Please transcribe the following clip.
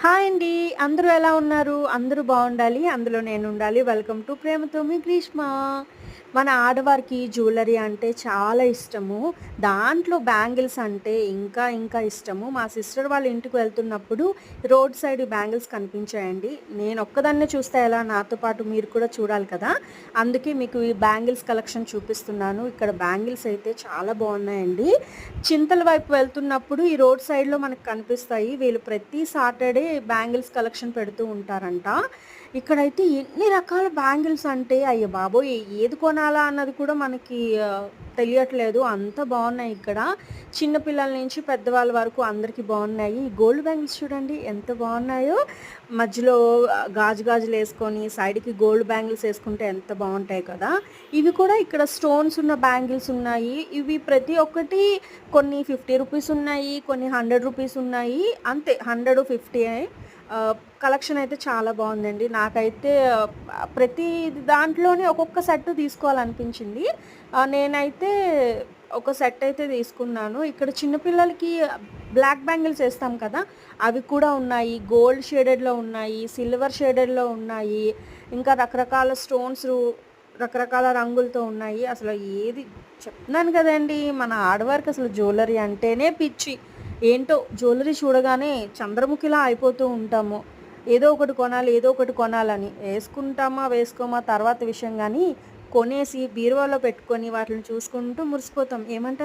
Hi అండి. అందరూ ఎలా ఉన్నారు? అందరూ బావుండాలి. అందులో నేనుండాలి. వెల్కమ్ టు ప్రేమతో మీ గ్రీష్మ. మన ఆడవారికి జ్యువెలరీ అంటే చాలా ఇష్టము. దాంట్లో బ్యాంగిల్స్ అంటే ఇంకా ఇంకా ఇష్టము. మా సిస్టర్ వాళ్ళ ఇంటికి వెళ్తున్నప్పుడు రోడ్ సైడ్ బ్యాంగిల్స్ కనిపించాయండి. నేనొక్కదాన్నే చూస్తే ఎలా? నాతో పాటు మీరు కూడా చూడాలి కదా! అందుకే మీకు ఈ బ్యాంగిల్స్ కలెక్షన్ చూపిస్తున్నాను. ఇక్కడ బ్యాంగిల్స్ అయితే చాలా బావున్నాయండి. చింతల వైపు వెళ్తున్నప్పుడు ఈ రోడ్ సైడ్‌లో మనకు కనిపిస్తాయి. వీళ్ళు ప్రతి సాటర్‌డే బ్యాంగిల్స్ కలెక్షన్ పెడుతూ ఉంటారంట. ఇక్కడైతే ఎన్ని రకాల బ్యాంగిల్స్ అంటే అయ్య బాబోయ్! ఏది కొనాలా అన్నది కూడా మనకి తెలియట్లేదు. అంత బావున్నాయి ఇక్కడ. చిన్న పిల్లల నుంచి పెద్దవాళ్ళ వరకు అందరికి బావున్నాయి. ఈ గోల్డ్ బ్యాంగిల్స్ చూడండి ఎంత బావున్నాయో. మధ్యలో గాజులేసుకొని సైడ్‌కి గోల్డ్ బ్యాంగిల్స్ ఏసుకుంటే ఎంత బావుంటాయి కదా! ఇవి కూడా ఇక్కడ స్టోన్స్ ఉన్న బ్యాంగిల్స్ ఉన్నాయి. ఇవి ప్రతి ఒక్కటి కొన్ని రూ. 50 ఉన్నాయి. కొన్ని రూ. 100 ఉన్నాయి. అంతే 100, 50 కలెక్షన్ అయితే చాలా బావుందండి. నాకైతే ప్రతి దాంట్లోనే ఒక్కొక్క సెట్ తీసుకోవాలనిపించింది. నేనైతే ఒక సెట్ అయితే తీసుకున్నాను. ఇక్కడ చిన్న పిల్లలకి బ్లాక్ బ్యాంగిల్స్ ఏస్తాం కదా! అవి కూడా ఉన్నాయి. గోల్డ్ షేడెడ్‌లో ఉన్నాయి. సిల్వర్ షేడెడ్‌లో ఉన్నాయి. ఇంకా రకరకాల స్టోన్సు రకరకాల రంగులతో ఉన్నాయి. అసలు ఏది చెప్తున్నాను కదండీ! మన ఆడవారికి అసలు జ్యువెలరీ అంటేనే పిచ్చి. ఏంటో జ్యువెలరీ చూడగానే చంద్రముఖిలా అయిపోతూ ఉంటాము. ఏదో ఒకటి కొనాలి, ఏదో ఒకటి కొనాలని. వేసుకుంటామా, వేసుకోమా తర్వాత విషయం గానీ, కొనేసి బీరువాలో పెట్టుకొని వాటిని చూసుకుంటూ మురిసిపోతాం. ఏమంటారు?